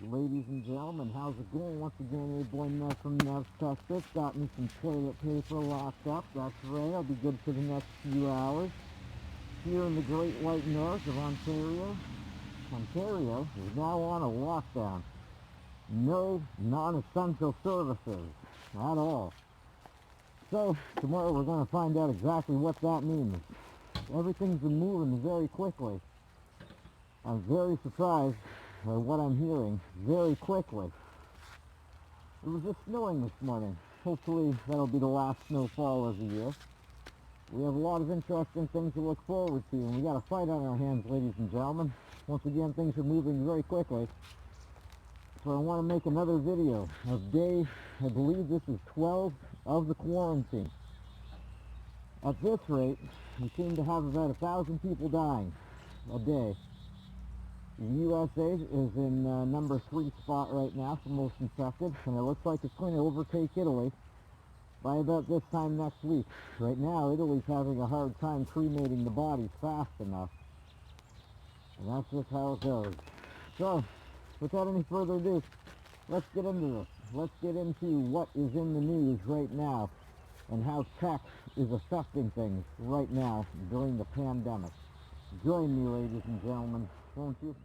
Ladies and gentlemen, how's it going? Once again, your boy Nev from Nev's Texas. Got me some toilet paper locked up. That's right, I'll be good for the next few hours. Here in the Great White North of Ontario, Ontario is now on a lockdown. No non-essential services at all. So, tomorrow we're going to find out exactly what that means. Everything's been moving very quickly. I'm very surprised by what I'm hearing very quickly. It was just snowing this morning. Hopefully that'll be the last snowfall of the year. We have a lot of interesting things to look forward to, and we got a fight on our hands, ladies and gentlemen. Once again, things are moving very quickly. So I want to make another video of day, I believe this is 12 of the quarantine. At this rate, we seem to have about 1,000 people dying a day. The USA is in number 3 spot right now for most infected, and it looks like it's going to overtake Italy by about this time next week. Right now, Italy's having a hard time cremating the bodies fast enough. And that's just how it goes. So, without any further ado, let's get into this. Let's get into what is in the news right now and how tech is affecting things right now during the pandemic. Join me, ladies and gentlemen, won't you?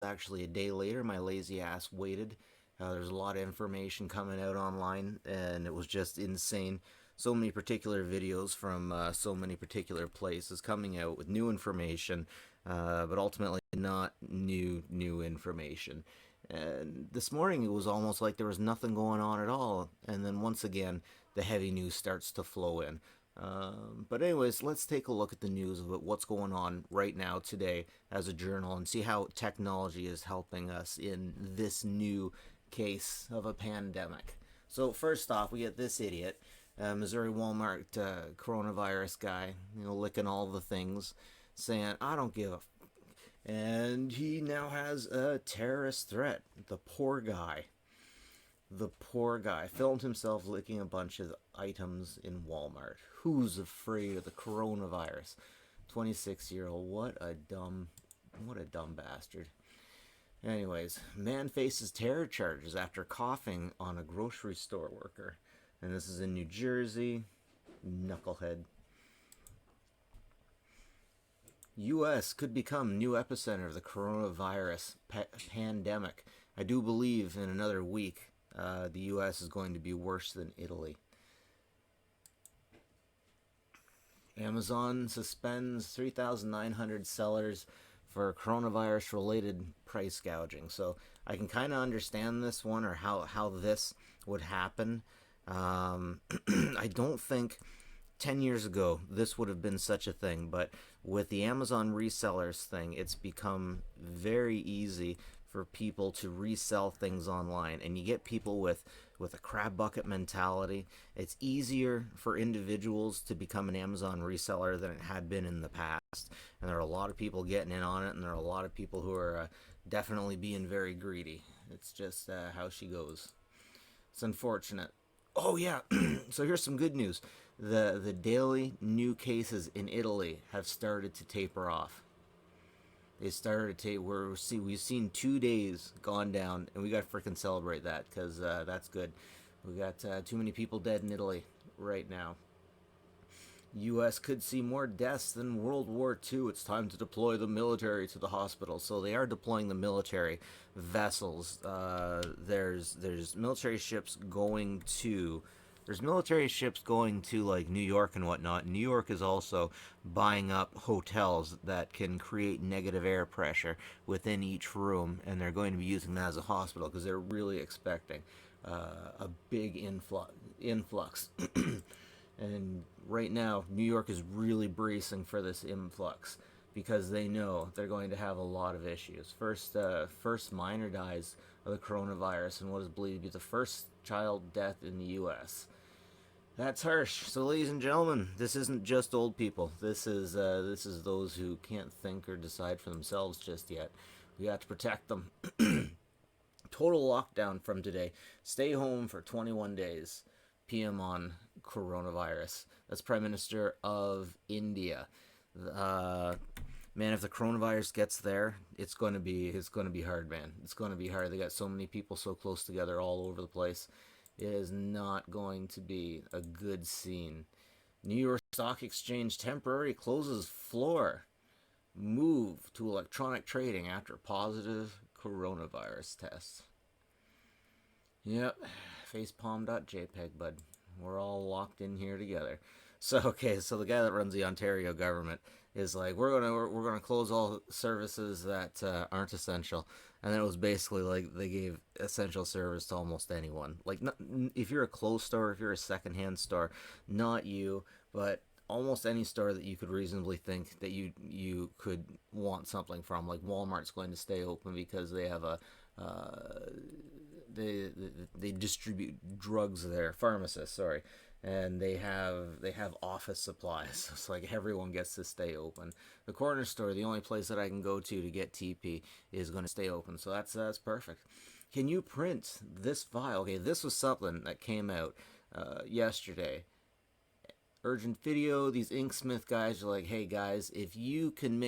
Actually, a day later, my lazy ass waited. There's a lot of information coming out online, and it was just insane. So many particular videos from so many particular places coming out with new information, but ultimately not new information. And this morning, it was almost like there was nothing going on at all. And then once again, the heavy news starts to flow in. But anyways, let's take a look at the news of what's going on right now today as a journal and see how technology is helping us in this new case of a pandemic. So first off, we get this idiot, Missouri Walmart coronavirus guy, licking all the things, saying, "I don't give a." And he now has a terrorist threat. The poor guy. The poor guy filmed himself licking a bunch of items in Walmart. Who's afraid of the coronavirus? 26-year-old. What a dumb bastard. Anyways, man faces terror charges after coughing on a grocery store worker. And this is in New Jersey. Knucklehead. U.S. could become new epicenter of the coronavirus pandemic. I do believe in another week the U.S. is going to be worse than Italy. Amazon suspends 3,900 sellers for coronavirus-related price gouging. So I can kind of understand this one, or how this would happen. I don't think 10 years ago this would have been such a thing, but with the Amazon resellers thing, it's become very easy for people to resell things online, and you get people with a crab bucket mentality. It's easier for individuals to become an Amazon reseller than it had been in the past, and there are a lot of people getting in on it, and there are a lot of people who are definitely being very greedy. It's just how she goes. It's unfortunate. Oh yeah, so here's some good news. The daily new cases in Italy have started to taper off. They started to we've seen 2 days gone down, and we got to freaking celebrate that because that's good. We got too many people dead in Italy right now. U.S. could see more deaths than World War II. It's time to deploy the military to the hospital. So they are deploying the military vessels. There's military ships going to like New York and whatnot. New York is also buying up hotels that can create negative air pressure within each room, and they're going to be using that as a hospital because they're really expecting a big influx. And right now, New York is really bracing for this influx because they know they're going to have a lot of issues. First minor dies of the coronavirus and what is believed to be the first child death in the U.S. That's harsh. So, ladies and gentlemen, this isn't just old people. This is those who can't think or decide for themselves just yet. We have to protect them. Total lockdown from today. Stay home for 21 days. PM on coronavirus. That's Prime Minister of India. Uh, man, if the coronavirus gets there, it's going to be hard, man. It's going to be hard. They got so many people so close together all over the place. It is not going to be a good scene. New York Stock Exchange temporarily closes floor. Move to electronic trading after positive coronavirus tests. Yep, facepalm.jpg, bud. We're all locked in here together. So okay, so the guy that runs the Ontario government is like, we're gonna close all services that aren't essential, and then it was basically like they gave essential service to almost anyone. Like, not, if you're a clothes store, if you're a secondhand store, not you, but almost any store that you could reasonably think that you could want something from. Like Walmart's going to stay open because they have a uh, they distribute drugs there, pharmacists, sorry, and they have office supplies. It's like everyone gets to stay open. The corner store, the only place that I can go to get TP, is going to stay open, so that's perfect. Can you print this file? Okay, this was something that came out yesterday. Urgent Video, these Inksmith guys are like, hey guys, if you can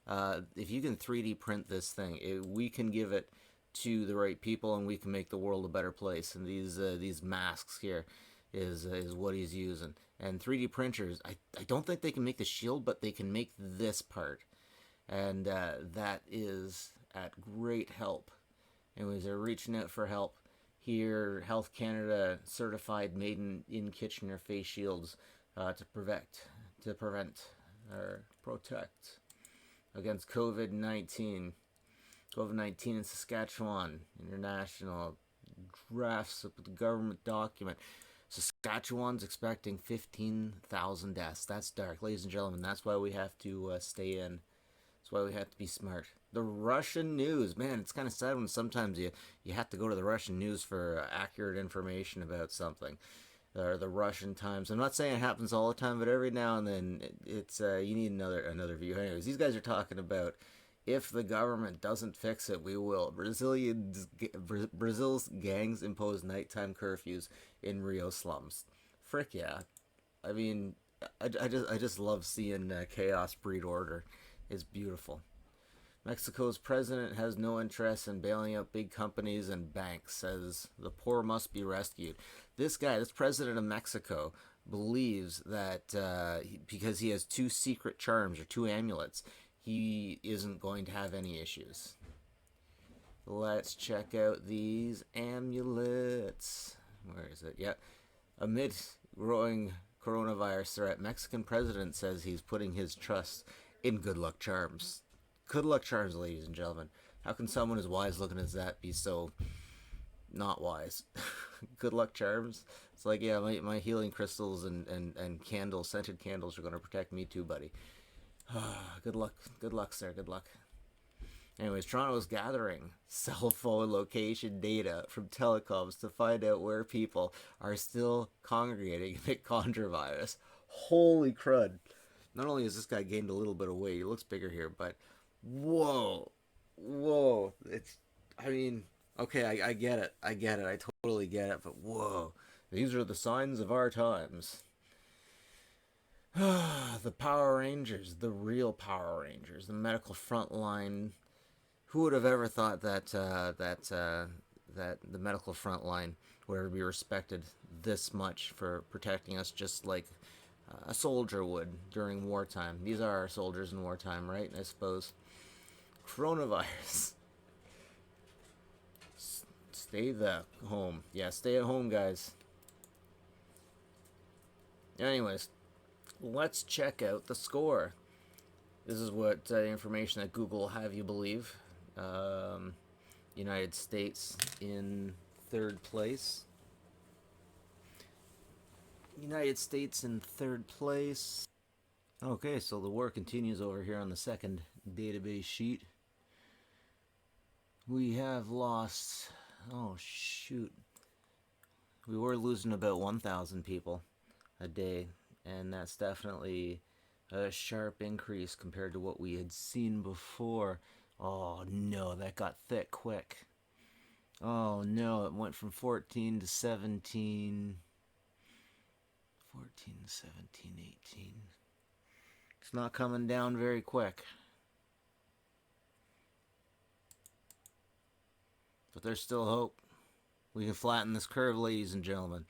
3D print this thing, we can give it to the right people, and we can make the world a better place. And these masks here is what he's using. And 3D printers, I don't think they can make the shield, but they can make this part, and that is at great help. Anyways, they're reaching out for help here. Health Canada certified made in Kitchener face shields to prevent or protect against COVID-19. COVID-19 in Saskatchewan. International drafts of the government document. Saskatchewan's expecting 15,000 deaths. That's dark, ladies and gentlemen. That's why we have to stay in. That's why we have to be smart. The Russian news, man, it's kind of sad when sometimes you have to go to the Russian news for accurate information about something. Or the Russian Times. I'm not saying it happens all the time, but every now and then it's you need another view. Anyways, these guys are talking about, if the government doesn't fix it, we will. Brazil's gangs impose nighttime curfews in Rio slums. Frick yeah! I mean, I just love seeing chaos breed order. It's beautiful. Mexico's president has no interest in bailing out big companies and banks, says the poor must be rescued. This guy, this president of Mexico, believes that because he has two secret charms or two amulets, he isn't going to have any issues. Let's check out these amulets. Where is it? Yeah. Amid growing coronavirus threat, Mexican president says he's putting his trust in good luck charms. Good luck charms, ladies and gentlemen. How can someone as wise looking as that be so not wise? Good luck charms? It's like, yeah, my healing crystals and candles, scented candles, are going to protect me too, buddy. Good luck, sir, good luck. Anyways, Toronto is gathering cell phone location data from telecoms to find out where people are still congregating amid contravirus. Holy crud. Not only has this guy gained a little bit of weight, he looks bigger here, but whoa. I mean, okay, I get it. I totally get it, but whoa. These are the signs of our times. The Power Rangers, the real Power Rangers, the medical frontline. Who would have ever thought that that the medical frontline would ever be respected this much for protecting us, just like a soldier would during wartime? These are our soldiers in wartime, right? I suppose. Coronavirus. Stay the home. Yeah, stay at home, guys. Anyways, let's check out the score. This is what information that Google will have you believe. United States in third place. United States in third place. Okay, so the war continues over here on the second database sheet. We have lost, oh shoot, we were losing about 1,000 people a day, and that's definitely a sharp increase compared to what we had seen before. Oh no, that got thick quick. Oh no, it went from 14 to 17, 14, 17, 18. It's not coming down very quick. but there's still hope. We can flatten this curve, ladies and gentlemen.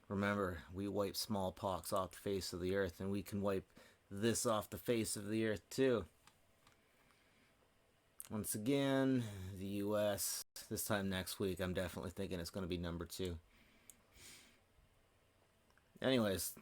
Remember, we wiped smallpox off the face of the earth, and we can wipe this off the face of the earth too. Once again, the U.S. This time next week, I'm definitely thinking it's going to be number 2. Anyways,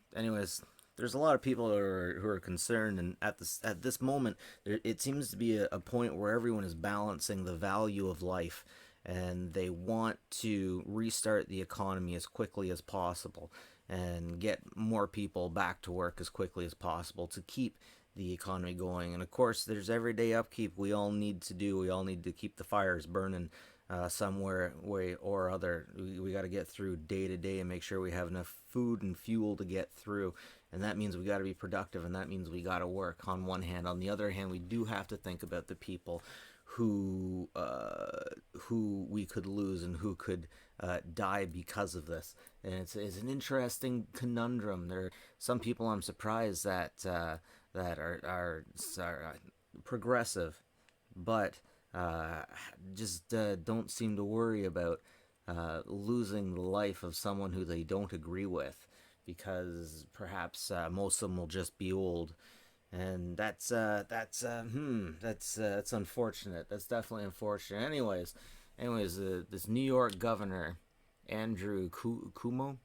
there's a lot of people who are concerned, and at this moment, it seems to be a point where everyone is balancing the value of life, and they want to restart the economy as quickly as possible and get more people back to work as quickly as possible to keep the economy going. And of course, there's everyday upkeep we all need to do. We all need to keep the fires burning somewhere way or other. We got to get through day to day and make sure we have enough food and fuel to get through. And that means we got to be productive, and that means we got to work on one hand. On the other hand, we do have to think about the people who we could lose and who could die because of this. And it's an interesting conundrum. There are some people I'm surprised that that are progressive, but just don't seem to worry about losing the life of someone who they don't agree with, because perhaps most of them will just be old, and that's unfortunate. That's definitely unfortunate. Anyways, this New York governor, Andrew Cuomo.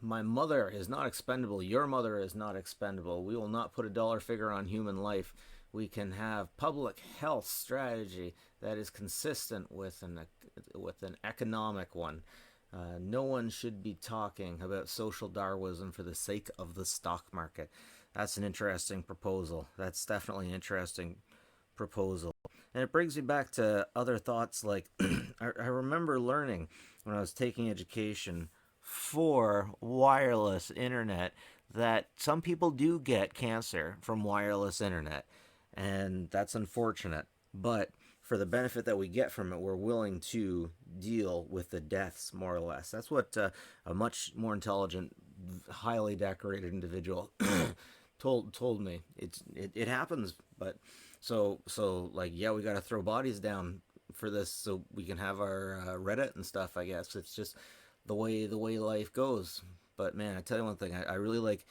My mother is not expendable. Your mother is not expendable. We will not put a dollar figure on human life. We can have public health strategy that is consistent with an economic one. No one should be talking about social Darwinism for the sake of the stock market. That's an interesting proposal. That's definitely an interesting proposal. And it brings me back to other thoughts like I remember learning when I was taking education for wireless internet that some people do get cancer from wireless internet, and that's unfortunate. But for the benefit that we get from it, we're willing to deal with the deaths, more or less. That's what a much more intelligent, highly decorated individual told me. It happens, but so like, yeah, we got to throw bodies down for this so we can have our Reddit and stuff. I guess it's just the way life goes. But man, I tell you one thing, I really like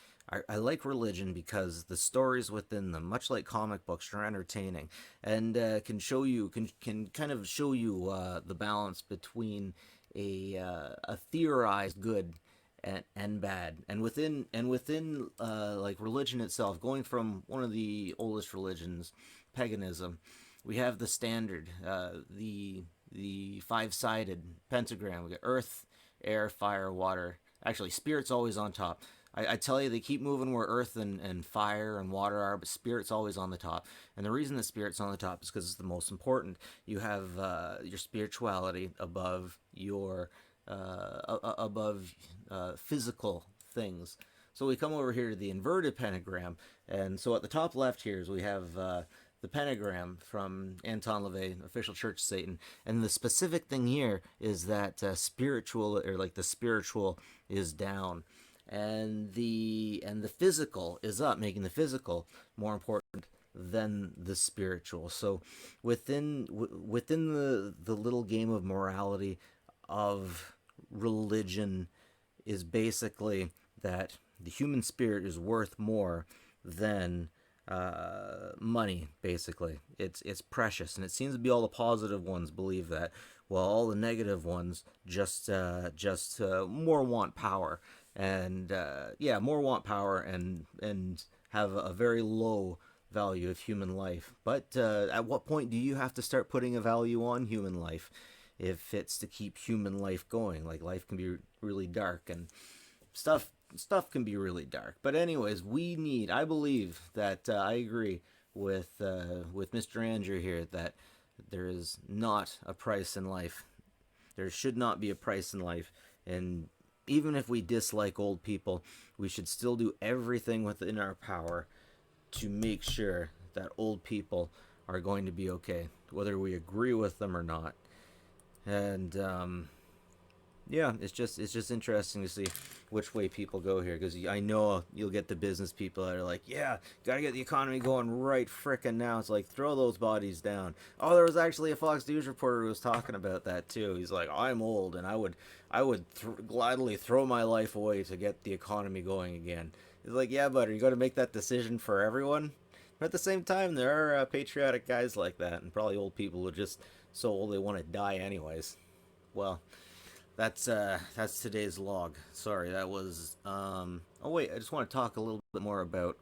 I like religion because the stories within them, much like comic books, are entertaining and can show you can kind of show you the balance between a theorized good and bad, and within like religion itself, going from one of the oldest religions, paganism, we have the standard, the five-sided pentagram. We got earth, air, fire, water. Actually, spirit's always on top. I tell you, they keep moving where earth and fire and water are, but spirit's always on the top. And the reason the spirit's on the top is because it's the most important. You have your spirituality above your physical things. So we come over here to the inverted pentagram, and so at the top left here is we have the pentagram from Anton LaVey, Official Church of Satan, and the specific thing here is that spiritual, or like the spiritual, is down, and the physical is up, making the physical more important than the spiritual. So within the little game of morality of religion is basically that the human spirit is worth more than money. Basically, it's precious, and it seems to be all the positive ones believe that, while all the negative ones just more want power, and more want power and have a very low value of human life. But at what point do you have to start putting a value on human life if it's to keep human life going? Like, life can be really dark, and stuff can be really dark. But anyways, I believe that I agree with Mr. Andrew here that there is not a price in life. There should not be a price in life, and even if we dislike old people, we should still do everything within our power to make sure that old people are going to be okay, whether we agree with them or not. And yeah, it's just interesting to see which way people go here, because I know you'll get the business people that are like, yeah, gotta get the economy going right frickin' now. It's like, throw those bodies down. Oh, there was actually a Fox News reporter who was talking about that too. He's like, I'm old and I would gladly throw my life away to get the economy going again. He's like, yeah, but are you gonna make that decision for everyone? But at the same time, there are patriotic guys like that, and probably old people who are just so old they want to die anyways. Well, that's today's log. Sorry, that was oh wait, I just want to talk a little bit more about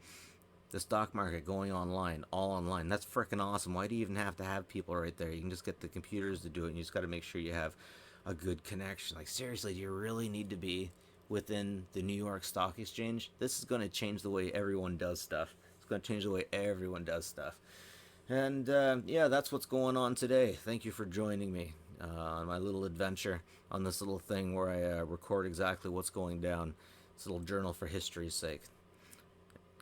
the stock market going online, all online. That's freaking awesome. Why do you even have to have people right there? You can just get the computers to do it, and you just got to make sure you have a good connection. Like, seriously, do you really need to be within the New York Stock Exchange? This is going to change the way everyone does stuff. It's going to change the way everyone does stuff. And yeah, that's what's going on today. Thank you for joining me on my little adventure on this little thing where I record exactly what's going down. This little journal for history's sake.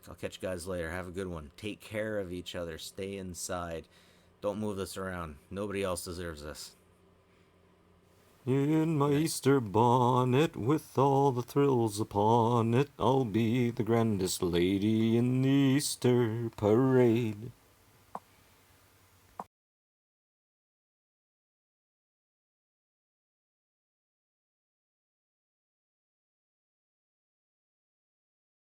I'll catch you guys later. Have a good one. Take care of each other. Stay inside. Don't move this around. Nobody else deserves this. In my Easter bonnet, with all the thrills upon it, I'll be the grandest lady in the Easter parade.